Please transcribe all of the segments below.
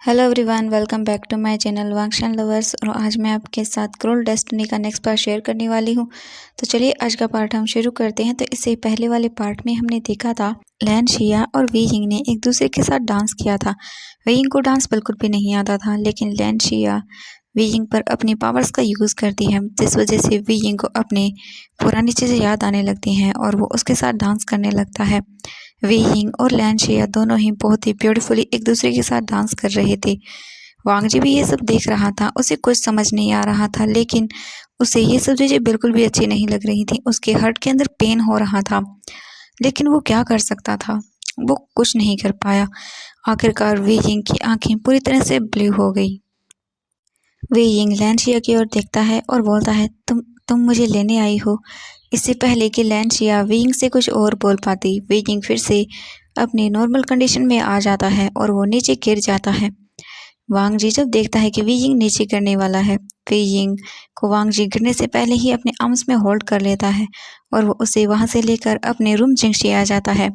Hello everyone, welcome back to my channel Wangshan lovers. और आज मैं आपके साथ क्रूल डेस्टिनी का नेक्स्ट पार्ट शेयर करने वाली हूँ। तो चलिए आज का पार्ट हम शुरू करते हैं। तो इससे पहले वाले पार्ट में हमने देखा था लैन शिया और वी यिंग ने एक दूसरे के साथ डांस किया था। वी यिंग को डांस बिल्कुल भी नहीं आता था, लेकिन लैन शिया वी यिंग पर अपनी पावर्स का यूज़ करती है, जिस वजह से वी यिंग को अपने पुरानी चीज़ें याद आने लगती हैं और वो उसके साथ डांस करने लगता है। वी यिंग और लैन शिया दोनों ही बहुत ही ब्यूटीफुली एक दूसरे के साथ डांस कर रहे थे। वांग जी भी ये सब देख रहा था। उसे कुछ समझ नहीं आ रहा था, लेकिन उसे ये सब चीज़ें बिल्कुल भी अच्छी नहीं लग रही थी। उसके हार्ट के अंदर पेन हो रहा था, लेकिन वो क्या कर सकता था? वो कुछ नहीं कर पाया। आखिरकार वी यिंग की आंखें पूरी तरह से ब्लू हो गई। वे यिंग लैन शिया की ओर देखता है और बोलता है, तुम मुझे लेने आई हो। इससे पहले कि लैन शिया वे यिंग से कुछ और बोल पाती, वे यिंग फिर से अपनी नॉर्मल कंडीशन में आ जाता है और वो नीचे गिर जाता है। वांग जी जब देखता है कि वी यिंग नीचे गिरने वाला है, वे यिंग को वांग जी गिरने से पहले ही अपने आर्म्स में होल्ड कर लेता है और वो उसे वहां से लेकर अपने रूम जिंगशी आ जाता है।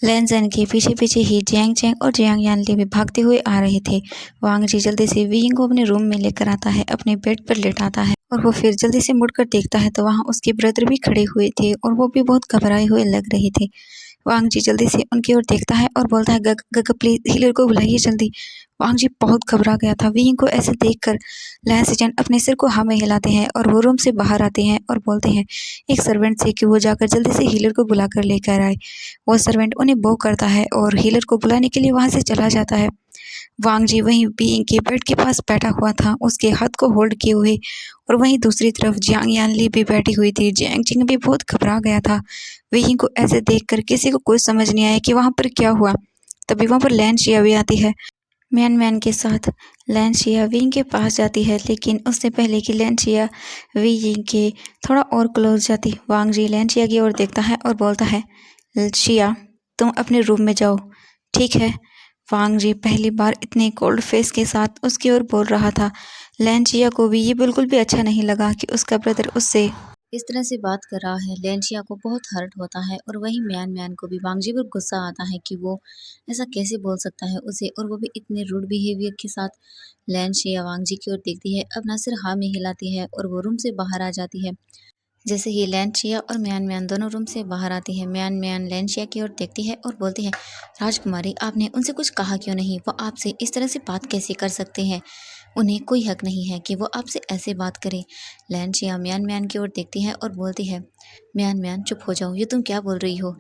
लैन ज़ेन के पीछे पीछे ही जियांग चैंग और जियांग यानली भी भागते हुए आ रहे थे। वांग जी जल्दी से वी यिंग को अपने रूम में लेकर आता है, अपने बेड पर लेटाता है और वो फिर जल्दी से मुड़कर देखता है तो वहाँ उसके ब्रदर भी खड़े हुए थे और वो भी बहुत घबराए हुए लग रहे थे। वांग जी जल्दी से उनकी ओर देखता है और बोलता है, गग गग प्लीज हीलर को बुलाइए जल्दी। वांग जी बहुत घबरा गया था। वी यिंग को ऐसे देखकर लैन सेजन अपने सिर को हाँ में हिलाते हैं और वो रूम से बाहर आते हैं और बोलते हैं एक सर्वेंट से कि वो जाकर जल्दी से हीलर को बुलाकर लेकर आए। वो सर्वेंट उन्हें बो करता है और हीलर को बुलाने के लिए वहां से चला जाता है। वांग जी वहीं बीइंग के बेड के पास बैठा हुआ था, उसके हाथ को होल्ड किए हुए, और वहीं दूसरी तरफ जियांग यानली भी बैठी हुई थी। जियांग चिंग भी बहुत घबरा गया था। बीइंग को ऐसे देखकर किसी को कुछ समझ नहीं आया कि वहां पर क्या हुआ। तभी वहां पर लैन शिया भी आती है। मैन मैन के साथ लैन शिया विंग के पास जाती है, लेकिन उससे पहले कि लैन शिया वी यिंग के थोड़ा और क्लोज जाती, वांग जी लैन शिया की ओर देखता है और बोलता है, शिया तुम अपने रूम में जाओ, ठीक है। वांग जी पहली बार इतने कोल्ड फेस के साथ उसकी ओर बोल रहा था। लैन शिया को भी ये बिल्कुल भी अच्छा नहीं लगा कि उसका ब्रदर उससे इस तरह से बात कर रहा है। लेंशिया को बहुत हर्ट होता है और वही म्यान म्यान को भी वांगजी पर गुस्सा आता है कि वो ऐसा कैसे बोल सकता है उसे, और वो भी इतने रूड बिहेवियर के साथ। लेंशिया वांगजी की ओर देखती है, अपना सिर हाँ में हिलाती है और वो रूम से बाहर आ जाती है। जैसे ही लेंशिया और म्यान म्यान दोनों रूम से बाहर आती है, म्यान म्यान लेंशिया की ओर देखती है और बोलती है, राजकुमारी आपने उनसे कुछ कहा क्यों नहीं? वो आपसे इस तरह से बात कैसे कर सकते हैं? उन्हें कोई हक नहीं है कि वो आपसे ऐसे बात करे। लैनचिया म्यान म्यान की ओर देखती है और बोलती है, म्यान म्यान चुप हो जाओ, ये तुम क्या बोल रही हो?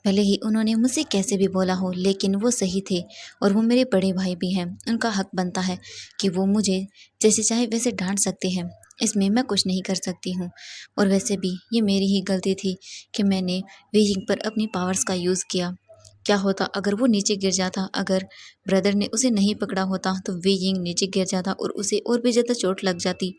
भले ही उन्होंने मुझसे कैसे भी बोला हो, लेकिन वो सही थे और वो मेरे बड़े भाई भी हैं। उनका हक बनता है कि वो मुझे जैसे चाहे वैसे डांट सकते हैं। इसमें मैं कुछ नहीं कर सकती हूँ। और वैसे भी ये मेरी ही गलती थी कि मैंने वीइंग पर अपनी पावर्स का यूज़ किया। क्या होता अगर वो नीचे गिर जाता? अगर ब्रदर ने उसे नहीं पकड़ा होता तो वे यिंग नीचे गिर जाता और उसे और भी ज़्यादा चोट लग जाती।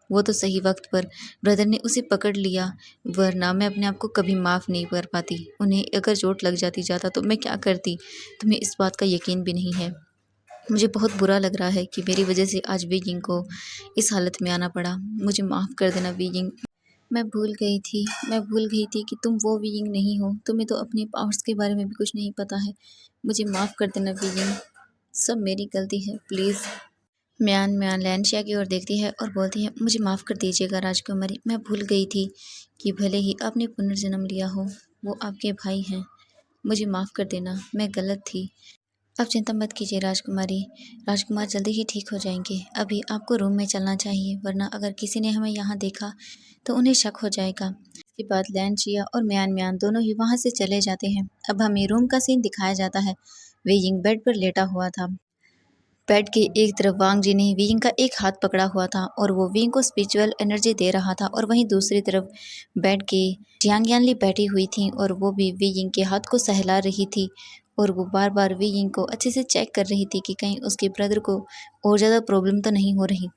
वो तो सही वक्त पर ब्रदर ने उसे पकड़ लिया, वरना मैं अपने आप को कभी माफ़ नहीं कर पाती। उन्हें अगर चोट लग जाती ज़्यादा तो मैं क्या करती? तुम्हें इस बात का यकीन भी नहीं है। मुझे बहुत बुरा लग रहा है कि मेरी वजह से आज वे यिंग को इस हालत में आना पड़ा। मुझे माफ़ कर देना वे यिंग। मैं भूल गई थी कि तुम वो बीइंग नहीं हो। तुम्हें तो अपने पावर्स के बारे में भी कुछ नहीं पता है। मुझे माफ़ कर देना बीइंग, सब मेरी गलती है, प्लीज़। म्यान म्यान लैनशिया की ओर देखती है और बोलती है, मुझे माफ़ कर दीजिएगा राजकुमारी। मैं भूल गई थी कि भले ही आपने पुनर्जन्म लिया हो, वो आपके भाई हैं। मुझे माफ़ कर देना, मैं गलत थी। अब चिंता मत कीजिए राजकुमारी। राजकुमार जल्दी ही ठीक हो जाएंगे। अभी आपको रूम में चलना चाहिए, वरना अगर किसी ने हमें यहाँ देखा तो उन्हें शक हो जाएगा। इसके बाद लैनचिया और म्यान म्यान दोनों ही वहाँ से चले जाते हैं। अब हमें रूम का सीन दिखाया जाता है। वे यिंग बेड पर लेटा हुआ था। बेड की एक तरफ वांग जी ने विंग का एक हाथ पकड़ा हुआ था और वो विंग को स्पिरिचुअल एनर्जी दे रहा था, और वहीं दूसरी तरफ बेड के जियांग यानली बैठी हुई थी और वो भी विंग के हाथ को सहला रही थी, और वो बार बार विंग को अच्छे से चेक कर रही थी कि कहीं उसके ब्रदर को और ज़्यादा प्रॉब्लम तो नहीं हो रही।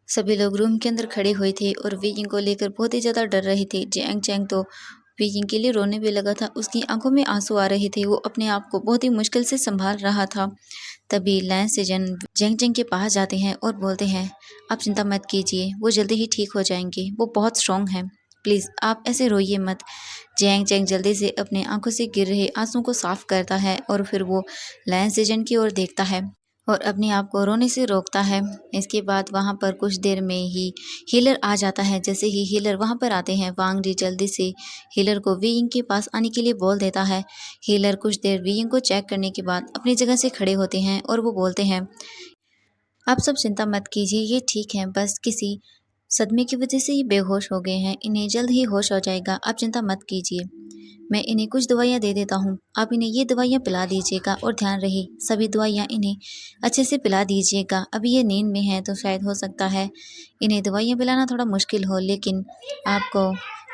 सभी लोग रूम के अंदर खड़े हुए थे और विंग को लेकर बहुत ही ज़्यादा डर रहे थे। जियांग चैंग तो विंग के लिए रोने भी लगा था, उसकी आंखों में आंसू आ रहे थे। वो अपने आप को बहुत ही मुश्किल से संभाल रहा था। तभी लैन सेजन जेंग जेंग के पास जाते हैं और बोलते हैं, आप चिंता मत कीजिए, वो जल्दी ही ठीक हो जाएंगे, वो बहुत स्ट्रांग हैं, प्लीज़ आप ऐसे रोइए मत। जेंग जेंग जल्दी से अपने आंखों से गिर रहे आंसू को साफ करता है और फिर वो लैन सेजन की ओर देखता है और अपने आप को रोने से रोकता है। इसके बाद वहाँ पर कुछ देर में ही हीलर आ जाता है। जैसे ही हीलर वहाँ पर आते हैं, वांग जी जल्दी से हीलर को वी यिंग के पास आने के लिए बोल देता है। हीलर कुछ देर वी यिंग को चेक करने के बाद अपनी जगह से खड़े होते हैं और वो बोलते हैं, आप सब चिंता मत कीजिए, ये ठीक है, बस किसी सदमे की वजह से ये बेहोश हो गए हैं, इन्हें जल्द ही होश हो जाएगा, आप चिंता मत कीजिए। मैं इन्हें कुछ दवाइयाँ दे देता हूँ, आप इन्हें ये दवाइयाँ पिला दीजिएगा और ध्यान रहे सभी दवाइयाँ इन्हें अच्छे से पिला दीजिएगा। अभी ये नींद में है तो शायद हो सकता है इन्हें दवाइयाँ पिलाना थोड़ा मुश्किल हो, लेकिन आपको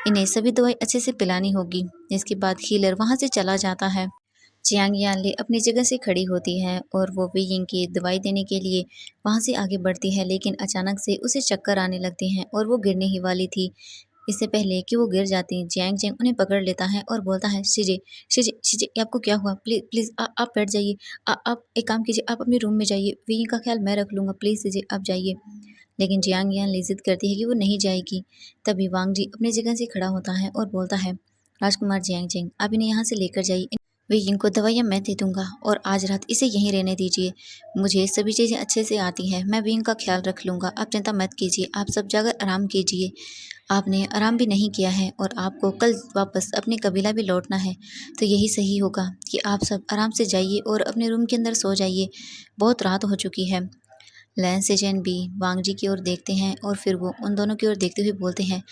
इन्हें सभी दवाई अच्छे से पिलानी होगी। इसके बाद हीलर वहाँ से चला जाता है। जियांग यानली अपनी जगह से खड़ी होती है और वो वी यिंग की दवाई देने के लिए वहाँ से आगे बढ़ती है, लेकिन अचानक से उसे चक्कर आने लगते हैं और वो गिरने ही वाली थी। इससे पहले कि वो गिर जाती, जियांग चेंग उन्हें पकड़ लेता है और बोलता है, शीजे शीजे शीजे, ये आपको क्या हुआ? प्लीज़ प्लीज़ आप बैठ जाइए। आप एक काम कीजिए, आप अपने रूम में जाइए, वी यिंग का ख्याल मैं रख लूँगा, प्लीज़ शीजे आप जाइए। लेकिन जियांग यानली ज़िद करती है कि वो नहीं जाएगी। तभी वांग जी अपनी जगह से खड़ा होता है और बोलता है, राजकुमार जियांग चेंग, आप इन्हें यहाँ से लेकर जाइए, वे इनको दवाइयाँ मैं दे दूँगा और आज रात इसे यहीं रहने दीजिए। मुझे सभी चीज़ें अच्छे से आती हैं, मैं भी इनका ख्याल रख लूँगा, आप चिंता मत कीजिए, आप सब जाकर आराम कीजिए। आपने आराम भी नहीं किया है और आपको कल वापस अपने कबीला भी लौटना है, तो यही सही होगा कि आप सब आराम से जाइए और अपने रूम के अंदर सो जाइए, बहुत रात हो चुकी है। लैन सेजन भी वांग जी की ओर देखते हैं और फिर वो उन दोनों की ओर देखते हुए बोलते हैं,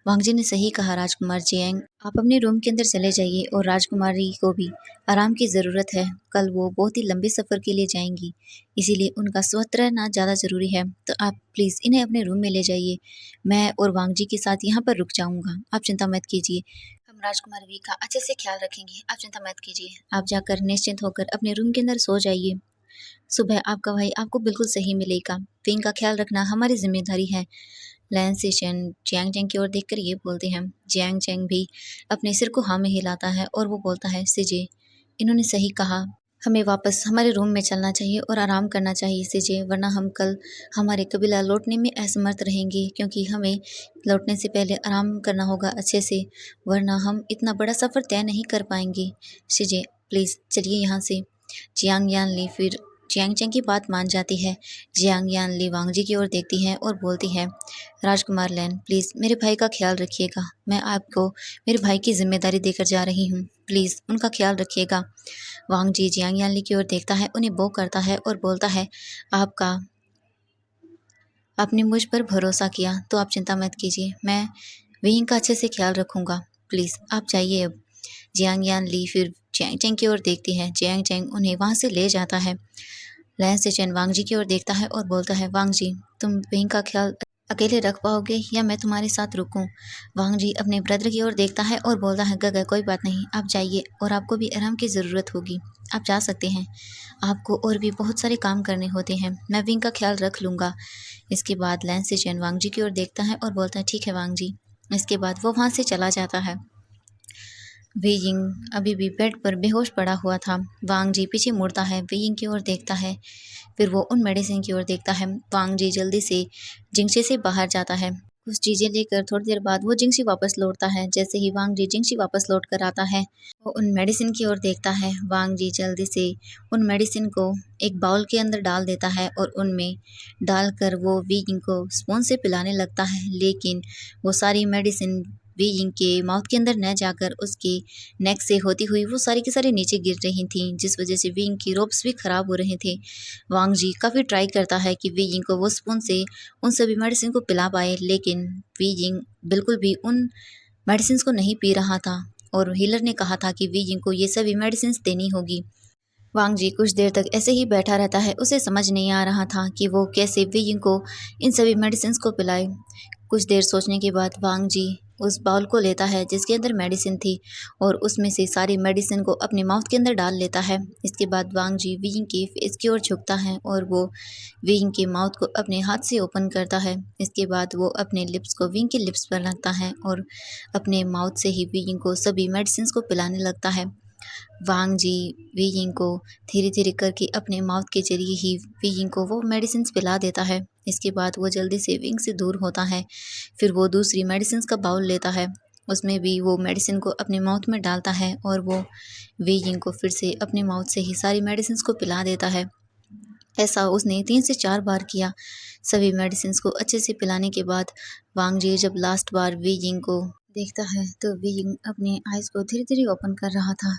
वांग जी ने सही कहा राजकुमार जियांग, आप अपने रूम के अंदर चले जाइए और राजकुमारी को भी आराम की ज़रूरत है, कल वो बहुत ही लंबे सफ़र के लिए जाएंगी, इसीलिए उनका स्वस्थ रहना ज़्यादा ज़रूरी है, तो आप प्लीज़ इन्हें अपने रूम में ले जाइए, मैं और वांग जी के साथ यहाँ पर रुक जाऊँगा, आप चिंता मत कीजिए, हम राजकुमार वी का अच्छे से ख्याल रखेंगे, आप चिंता मत कीजिए, आप जाकर निश्चिंत होकर अपने रूम के अंदर सो जाइए, सुबह आपका भाई आपको बिल्कुल सही मिलेगा, विंग का ख्याल रखना हमारी जिम्मेदारी है। लैन सेशन जियांग चेंग की ओर देखकर ये बोलते हैं। जियांग चेंग भी अपने सिर को हाँ में हिलाता है और वो बोलता है, सिजे इन्होंने सही कहा, हमें वापस हमारे रूम में चलना चाहिए और आराम करना चाहिए सिजे, वरना हम कल हमारे कबीला लौटने में असमर्थ रहेंगे, क्योंकि हमें लौटने से पहले आराम करना होगा अच्छे से, वरना हम इतना बड़ा सफ़र तय नहीं कर पाएंगे। सिजे प्लीज़ चलिए यहाँ से। जियांग यानली फिर जियांग चेंग की बात मान जाती है। जियांग यानली वांग जी की ओर देखती है और बोलती है, राजकुमार लैन प्लीज़ मेरे भाई का ख्याल रखिएगा, मैं आपको मेरे भाई की जिम्मेदारी देकर जा रही हूँ, प्लीज़ उनका ख्याल रखिएगा। वांग जी जियांग यानली की ओर देखता है, उन्हें बो करता है और बोलता है, आपने मुझ पर भरोसा किया तो आप चिंता मत कीजिए, मैं विंग का अच्छे से ख्याल रखूँगा, प्लीज़ आप जाइए अब। जियांग यानली फिर जियांग चेंग की ओर देखती है। जियांग चेंग उन्हें वहाँ से ले जाता है। लैन सेचेन वांग जी की ओर देखता है और बोलता है, वांग जी तुम विंग का ख्याल अकेले रख पाओगे या मैं तुम्हारे साथ रुकूं? वांग जी अपने ब्रदर की ओर देखता है और बोलता है, गगा कोई बात नहीं, आप जाइए और आपको भी आराम की ज़रूरत होगी, आप जा सकते हैं, आपको और भी बहुत सारे काम करने होते हैं, मैं विंग का ख्याल रख लूँगा। इसके बाद लैन सेचेन वांग जी की ओर देखता है और बोलता है, ठीक है वांग जी। इसके बाद वो वहाँ से चला जाता है। वे यिंग अभी भी बेड पर बेहोश पड़ा हुआ था। वांग जी पीछे मुड़ता है, वे यिंग की ओर देखता है, फिर वो उन मेडिसिन की ओर देखता है। वांग जी जल्दी से जिंगशे से बाहर जाता है। कुछ चीज़ें लेकर थोड़ी देर बाद वो जिंगशी वापस लौटता है। जैसे ही वांग जी जिंगशी वापस लौट कर आता है, वो उन मेडिसिन की ओर देखता है। वांग जी जल्दी से उन मेडिसिन को एक बाउल के अंदर डाल देता है और उनमें डालकर वो वी यिंग को स्पून से पिलाने लगता है, लेकिन वो सारी मेडिसिन वी यिंग के माउथ के अंदर न जाकर उसके नेक से होती हुई वो सारी की सारी नीचे गिर रही थी, जिस वजह से वी यिंग की रोप्स भी ख़राब हो रहे थे। वांग जी काफ़ी ट्राई करता है कि वी यिंग को वो स्पून से उन सभी मेडिसिन को पिला पाए, लेकिन वी यिंग बिल्कुल भी उन मेडिसिन को नहीं पी रहा था और हीलर ने कहा था कि वी यिंग को ये सभी मेडिसिन देनी होगी। वांग जी कुछ देर तक ऐसे ही बैठा रहता है। उसे समझ नहीं आ रहा था कि वो कैसे वी यिंग को इन सभी मेडिसिन को पिलाए। कुछ देर सोचने के बाद वांग जी उस बाउल को लेता है जिसके अंदर मेडिसिन थी और उसमें से सारी मेडिसिन को अपने माउथ के अंदर डाल लेता है। इसके बाद वांग जी वी यिंग की फेस की ओर झुकता है और वो वी यिंग के माउथ को अपने हाथ से ओपन करता है। इसके बाद वो अपने लिप्स को वी यिंग के लिप्स पर रखता है और अपने माउथ से ही वी यिंग को सभी मेडिसिन को पिलाने लगता है। वांग जी वी यिंग को धीरे धीरे करके अपने माउथ के जरिए ही वी यिंग को वो मेडिसिन पिला देता है। इसके बाद वो जल्दी से विंग से दूर होता है। फिर वो दूसरी मेडिसिन का बाउल लेता है, उसमें भी वो मेडिसिन को अपने माउथ में डालता है और वो वी यिंग को फिर से अपने माउथ से ही सारी मेडिसिन को पिला देता है। ऐसा उसने 3 से 4 बार किया। सभी मेडिसिन्स को अच्छे से पिलाने के बाद वांग जी जब लास्ट बार वी यिंग को देखता है तो वी यिंग अपने आइज़ को धीरे-धीरे ओपन कर रहा था।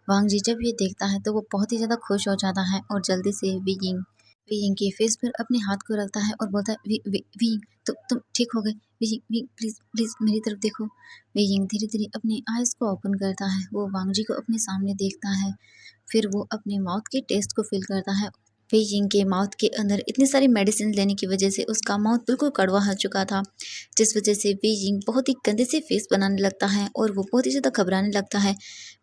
वांग जी जब ये देखता है तो वो बहुत ही ज़्यादा खुश हो जाता है और जल्दी से वी यिंग के फेस पर अपने हाथ को रखता है और बोलता है, वी यिंग तुम ठीक हो गए? वी यिंग प्लीज़ प्लीज़ मेरी तरफ देखो। वी यिंग धीरे-धीरे अपने आइज़ को ओपन करता है। वो वांग जी को अपने सामने देखता है। फिर वो अपने माउथ के टेस्ट को फ़ील करता है। वी यिंग के माउथ के अंदर इतनी सारी मेडिसिन लेने की वजह से उसका माउथ बिल्कुल कड़वा हो चुका था, जिस वजह से वी यिंग बहुत ही गंदे से फेस बनाने लगता है और वो बहुत ही ज़्यादा घबराने लगता है।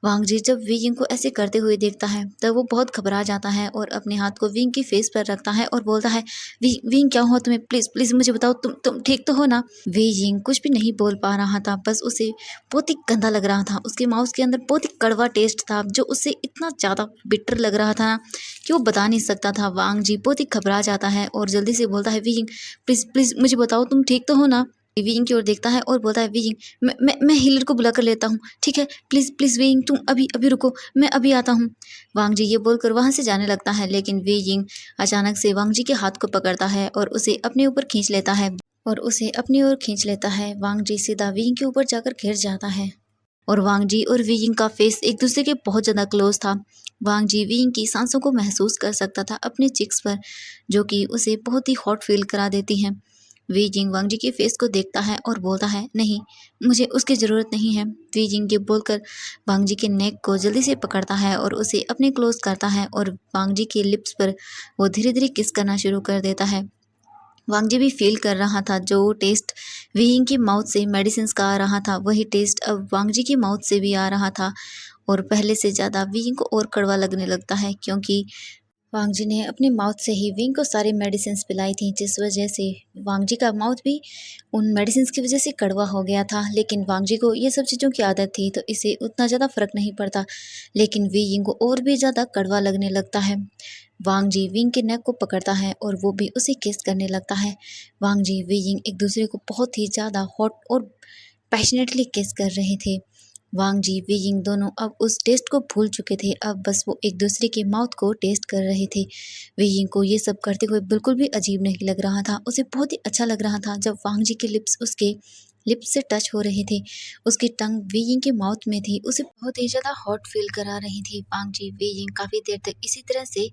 वांग जी जब वी यिंग को ऐसे करते हुए देखता है तब वो बहुत घबरा जाता है और अपने हाथ को वी यिंग के फेस पर रखता है और बोलता है, वी यिंग क्या हुआ तुम्हें? प्लीज़ प्लीज़ मुझे बताओ, तुम ठीक तो हो ना? वी यिंग कुछ भी नहीं बोल पा रहा था, बस उसे बहुत ही गंदा लग रहा था। उसके माउथ के अंदर बहुत ही कड़वा टेस्ट था जो उसे इतना ज़्यादा बिटर लग रहा था ना कि वो बता नहीं सकता था। वांग जी बहुत ही घबरा जाता है और जल्दी से बोलता है, वी यिंग प्लीज़ प्लीज़ मुझे बताओ तुम ठीक तो हो ना? वी यिंग की ओर देखता है और बोलता है, वी यिंग मैं हीलर को बुला कर लेता हूँ, ठीक है? प्लीज़ प्लीज़ वी यिंग तुम अभी रुको, मैं अभी आता हूँ। वांग जी ये बोलकर वहाँ से जाने लगता है, लेकिन वी यिंग अचानक से वांग जी के हाथ को पकड़ता है और उसे अपने ऊपर खींच लेता है और उसे अपनी ओर खींच लेता है। वांग जी सीधा वी यिंग के ऊपर जाकर गिर जाता है और वांग जी और वी यिंग का फेस एक दूसरे के बहुत ज़्यादा क्लोज था। वांग जी वी यिंग की सांसों को महसूस कर सकता था अपने चिक्स पर, जो कि उसे बहुत ही हॉट फील करा देती हैं। वी यिंग वांग जी के फेस को देखता है और बोलता है, नहीं मुझे उसकी ज़रूरत नहीं है। वी यिंग ये बोलकर वांग जी के नेक को जल्दी से पकड़ता है और उसे अपने क्लोज करता है और वांग जी के लिप्स पर वो धीरे धीरे किस करना शुरू कर देता है। वांग जी भी फील कर रहा था जो टेस्ट वी यिंग की माउथ से मेडिसिन का आ रहा था, वही टेस्ट अब वांग जी की माउथ से भी आ रहा था और पहले से ज़्यादा वी यिंग को और कड़वा लगने लगता है, क्योंकि वांग जी ने अपने माउथ से ही वी यिंग को सारी मेडिसिन पिलाई थी, जिस वजह से वांग जी का माउथ भी उन मेडिसिन की वजह से कड़वा हो गया था। लेकिन वांग जी को ये सब चीज़ों की आदत थी तो इसे उतना ज़्यादा फ़र्क नहीं पड़ता, लेकिन वी यिंग को और भी ज़्यादा कड़वा लगने लगता है। वांग जी वी यिंग के नेक को पकड़ता है और वो भी उसे किस करने लगता है। वांग जी वी यिंग एक दूसरे को बहुत ही ज़्यादा हॉट और पैशनेटली किस कर रहे थे। वांग जी वी यिंग दोनों अब उस टेस्ट को भूल चुके थे, अब बस वो एक दूसरे के माउथ को टेस्ट कर रहे थे। वी यिंग को ये सब करते हुए बिल्कुल भी अजीब नहीं लग रहा था, उसे बहुत ही अच्छा लग रहा था जब वांग जी के लिप्स उसके लिप्स से टच हो रहे थे, उसकी टंग वी यिंग के माउथ में थी, उसे बहुत ही ज़्यादा हॉट फील करा रही थी। वांग जी वी यिंग काफ़ी देर तक इसी तरह से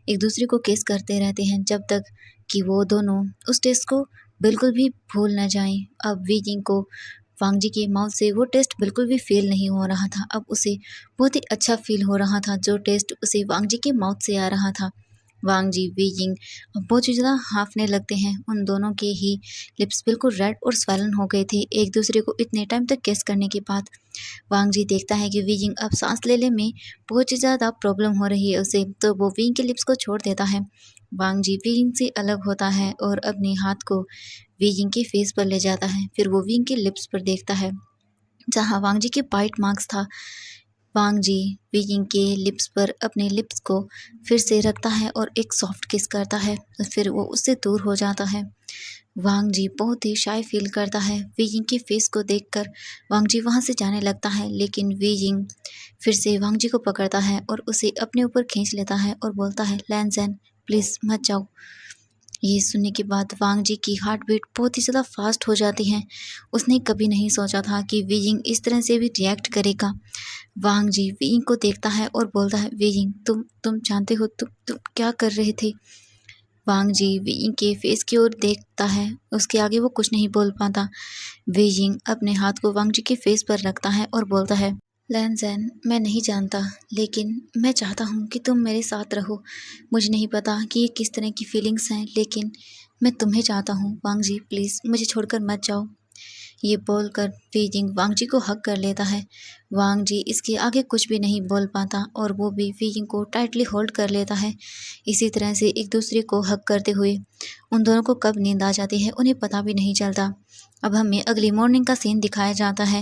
एक दूसरे को किस करते रहते हैं जब तक कि वो दोनों उस टेस्ट को बिल्कुल भी भूल न जाएं। अब वी यिंग को वांग जी के माउथ से वो टेस्ट बिल्कुल भी फ़ील नहीं हो रहा था, अब उसे बहुत ही अच्छा फ़ील हो रहा था जो टेस्ट उसे वांग जी के माउथ से आ रहा था। वांग जी वी यिंग अब बहुत ही ज़्यादा हाँफने लगते हैं, उन दोनों के ही लिप्स बिल्कुल रेड और स्वेलन हो गए थे एक दूसरे को इतने टाइम तक किस करने के बाद। वांग जी देखता है कि वी यिंग अब सांस लेने में बहुत ही ज़्यादा प्रॉब्लम हो रही है उसे, तो वो वी यिंग के लिप्स को छोड़ देता है। वांग जी वी यिंग से अलग होता है और अपने हाथ को वी यिंग के फेस पर ले जाता है, फिर वो वी यिंग के लिप्स पर देखता है जहाँ वांग जी के बाइट मार्क्स था। वांग जी वी यिंग के लिप्स पर अपने लिप्स को फिर से रखता है और एक सॉफ्ट किस करता है, तो फिर वो उससे दूर हो जाता है। वांग जी बहुत ही शाय फील करता है वी यिंग के फेस को देखकर। वांग जी वहाँ से जाने लगता है, लेकिन वी यिंग फिर से वांग जी को पकड़ता है और उसे अपने ऊपर खींच लेता है और बोलता है, लैन ज़ेन प्लीज़ मत जाओ। ये सुनने के बाद वांग जी की हार्ट बीट बहुत ही ज़्यादा फास्ट हो जाती है। उसने कभी नहीं सोचा था कि वी यिंग इस तरह से भी रिएक्ट करेगा। वांग जी वी यिंग को देखता है और बोलता है, वी यिंग तुम जानते हो तुम क्या कर रहे थे? वांग जी वी यिंग के फेस की ओर देखता है, उसके आगे वो कुछ नहीं बोल पाता। वी यिंग अपने हाथ को वांग जी के फेस पर रखता है और बोलता है, लैन ज़ेन मैं नहीं जानता, लेकिन मैं चाहता हूँ कि तुम मेरे साथ रहो। मुझे नहीं पता कि ये किस तरह की फीलिंग्स हैं, लेकिन मैं तुम्हें चाहता हूँ। वांग जी प्लीज़ मुझे छोड़कर मत जाओ। ये बोलकर वी यिंग वांग जी को हग कर लेता है। वांग जी इसके आगे कुछ भी नहीं बोल पाता और वो भी वी यिंग को टाइटली होल्ड कर लेता है। इसी तरह से एक दूसरे को हग करते हुए उन दोनों को कब नींद आ जाती है उन्हें पता भी नहीं चलता। अब हमें अगली मॉर्निंग का सीन दिखाया जाता है।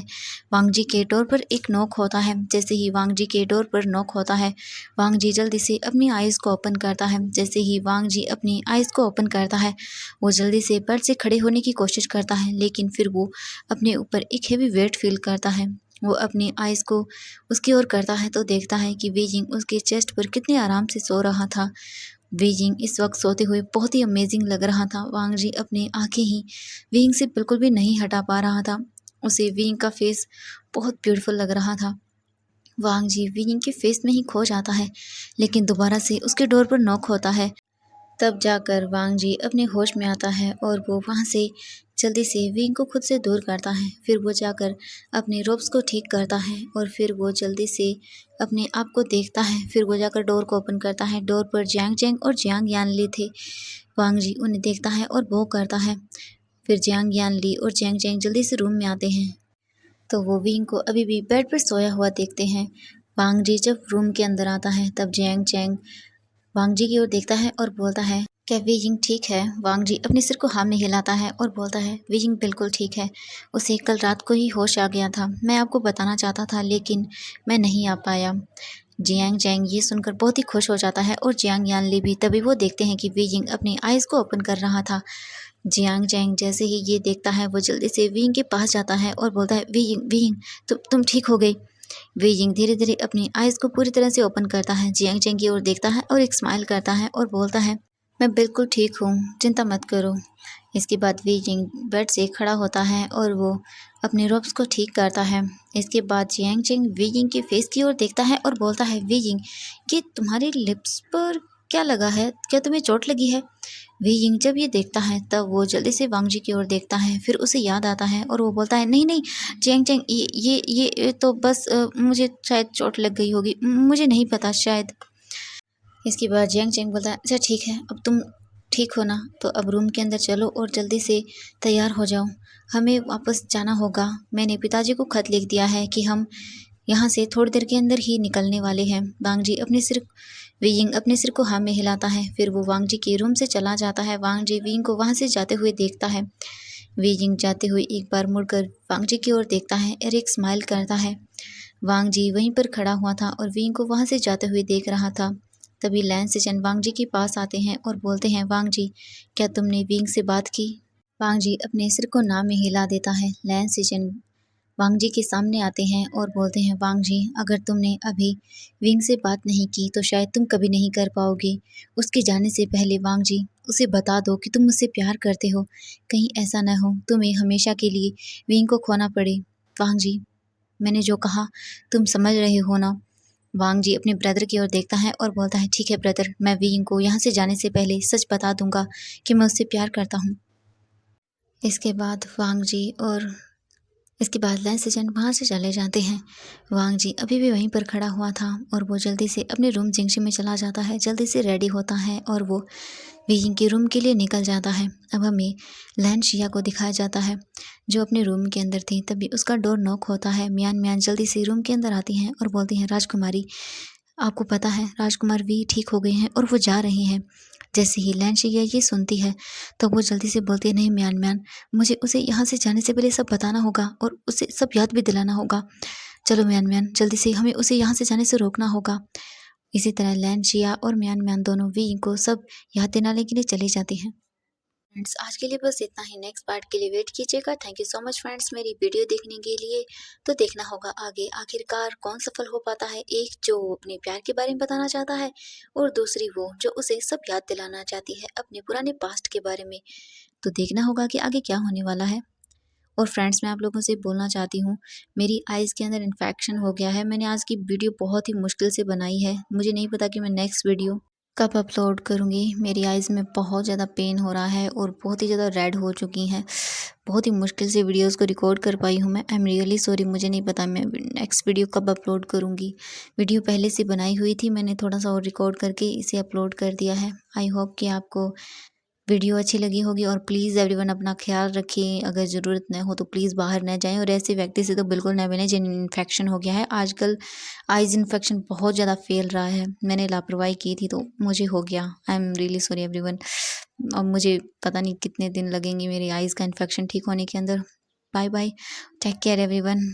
वांग जी के डोर पर एक नॉक होता है। जैसे ही वांग जी के डोर पर नॉक होता है, वांग जी जल्दी से अपनी आइज़ को ओपन करता है। जैसे ही वांग जी अपनी आइज़ को ओपन करता है, वो जल्दी से बेड से खड़े होने की कोशिश करता है, लेकिन फिर वो अपने ऊपर एक हेवी वेट फील करता है। वो अपनी आइज़ को उसकी ओर करता है तो देखता है कि वी यिंग उसके चेस्ट पर कितने आराम से सो रहा था। वीइंग इस वक्त सोते हुए बहुत ही अमेजिंग लग रहा था। वांग जी अपनी आंखें ही वीइंग से बिल्कुल भी नहीं हटा पा रहा था। उसे वीइंग का फेस बहुत ब्यूटीफुल लग रहा था। वांग जी वीइंग के फेस में ही खो जाता है, लेकिन दोबारा से उसके डोर पर नॉक होता है। तब जाकर वांग जी अपने होश में आता है और वो वहाँ से जल्दी से वीइंग को खुद से दूर करता है। फिर वो जाकर अपने रोप्स को ठीक करता है और फिर वो जल्दी से अपने आप को देखता है। फिर वो जाकर डोर को ओपन करता है। डोर पर जियांग चेंग और जियांग यानली थे। वांग जी उन्हें देखता है और वो करता है। फिर जियांग यानली और जियांग चेंग जल्दी से रूम में आते हैं, तो वो वीइंग को अभी भी बेड पर सोया हुआ देखते हैं। वांग जी जब रूम के अंदर आता है तब जियांग चेंग वांग जी की ओर देखता है और बोलता है, क्या वीइंग ठीक है? वांग जी अपने सिर को हाँ में हिलाता है और बोलता है, वीइंग बिल्कुल ठीक है। उसे कल रात को ही होश आ गया था। मैं आपको बताना चाहता था लेकिन मैं नहीं आ पाया। जियांग चैंग ये सुनकर बहुत ही खुश हो जाता है और जियांग यानली भी। तभी वो देखते हैं कि वीइंग अपनी आइज़ को ओपन कर रहा था। जियांग चैंग जैसे ही ये देखता है वो जल्दी से वीइंग के पास जाता है और बोलता है, वीइंग वीइंग तुम ठीक हो गई? वीइंग धीरे धीरे अपनी आइज़ को पूरी तरह से ओपन करता है, जियांग चैंग की ओर देखता है और एक स्माइल करता है और बोलता है, मैं बिल्कुल ठीक हूँ, चिंता मत करो। इसके बाद वीइंग बेड से खड़ा होता है और वो अपने रोब्स को ठीक करता है। इसके बाद जियांग चैंग वीइंग के फेस की ओर देखता है और बोलता है, वीइंग ये तुम्हारे लिप्स पर क्या लगा है? क्या तुम्हें चोट लगी है? वीइंग जब ये देखता है तब वो जल्दी से वांग जी की ओर देखता है। फिर उसे याद आता है और वो बोलता है, नहीं नहीं जियांग चैंग ये तो बस मुझे शायद चोट लग गई होगी, मुझे नहीं पता शायद। इसके बाद जियांग चैंग बोलता है, अच्छा ठीक है, अब तुम ठीक हो ना, तो अब रूम के अंदर चलो और जल्दी से तैयार हो जाओ, हमें वापस जाना होगा। मैंने पिताजी को खत लिख दिया है कि हम यहाँ से थोड़ी देर के अंदर ही निकलने वाले हैं। वीइंग अपने सिर को हाँ में हिलाता है। फिर वो वांग जी के रूम से चला जाता है। वांग जी वीइंग को वहाँ से जाते हुए देखता है। वीइंग जाते हुए एक बार मुड़कर वांग जी की ओर देखता है और एक स्माइल करता है। वांग जी वहीं पर खड़ा हुआ था और वीइंग को वहाँ से जाते हुए देख रहा था। तभी लैन सिचन वांग जी के पास आते हैं और बोलते हैं, वांग जी क्या तुमने वीइंग से बात की? वांग जी अपने सिर को ना में हिला देता है। लैन सिचन वांग जी के सामने आते हैं और बोलते हैं, वांग जी अगर तुमने अभी विंग से बात नहीं की तो शायद तुम कभी नहीं कर पाओगे। उसके जाने से पहले वांग जी उसे बता दो कि तुम मुझसे प्यार करते हो। कहीं ऐसा न हो तुम्हें हमेशा के लिए विंग को खोना पड़े। वांग जी मैंने जो कहा तुम समझ रहे हो ना? वांग जी अपने ब्रदर की ओर देखता है और बोलता है, ठीक है ब्रदर, मैं विंग को यहाँ से जाने से पहले सच बता दूंगा कि मैं उससे प्यार करता हूँ। इसके बाद लैन सिचन वहाँ से चले जाते हैं। वांग जी अभी भी वहीं पर खड़ा हुआ था और वो जल्दी से अपने रूम जिंगशी में चला जाता है। जल्दी से रेडी होता है और वो वीइंग के रूम के लिए निकल जाता है। अब हमें लैन शिया को दिखाया जाता है जो अपने रूम के अंदर थी। तभी उसका डोर नॉक होता है। मियान मियान जल्दी से रूम के अंदर आती हैं और बोलती हैं, राजकुमारी आपको पता है राजकुमार वी ठीक हो गए हैं और वो जा रहे हैं। जैसे ही लैन शिया ये सुनती है तो वो जल्दी से बोलती है, नहीं म्यान म्यान मुझे उसे यहाँ से जाने से पहले सब बताना होगा और उसे सब याद भी दिलाना होगा। चलो म्यान म्यान जल्दी से हमें उसे यहाँ से जाने से रोकना होगा। इसी तरह लैन शिया और म्यान म्यान दोनों वी को सब याद दिलाने के लिए चली जाती हैं। फ्रेंड्स आज के लिए बस इतना ही। नेक्स्ट पार्ट के लिए वेट कीजिएगा। Thank you so much friends मेरी वीडियो देखने के लिए। तो देखना होगा आगे आखिरकार कौन सफल हो पाता है, एक जो अपने प्यार के बारे में बताना चाहता है और दूसरी वो जो उसे सब याद दिलाना चाहती है अपने पुराने पास्ट के बारे में। तो देखना होगा कि आगे क्या होने वाला है। और फ्रेंड्स मैं आप लोगों से बोलना चाहती हूँ, मेरी आइज़ के अंदर इन्फेक्शन हो गया है। मैंने आज की वीडियो बहुत ही मुश्किल से बनाई है। मुझे नहीं पता कि मैं नेक्स्ट वीडियो कब अपलोड करूँगी। मेरी आइज़ में बहुत ज़्यादा पेन हो रहा है और बहुत ही ज़्यादा रेड हो चुकी हैं। बहुत ही मुश्किल से वीडियोस को रिकॉर्ड कर पाई हूँ मैं। I am really sorry. मुझे नहीं पता मैं नेक्स्ट वीडियो कब अपलोड करूँगी। वीडियो पहले से बनाई हुई थी, मैंने थोड़ा सा और रिकॉर्ड करके इसे अपलोड कर दिया है। आई होप कि आपको वीडियो अच्छी लगी होगी और प्लीज़ एवरीवन अपना ख्याल रखें। अगर ज़रूरत न हो तो प्लीज़ बाहर न जाएं और ऐसे व्यक्ति से तो बिल्कुल न मिलें जिन इन्फेक्शन हो गया है। आजकल आइज़ इन्फेक्शन बहुत ज़्यादा फैल रहा है। मैंने लापरवाही की थी तो मुझे हो गया। I am really sorry everyone. अब मुझे पता नहीं कितने दिन लगेंगे मेरी आइज़ का इन्फेक्शन ठीक होने के अंदर। Bye bye, take care everyone.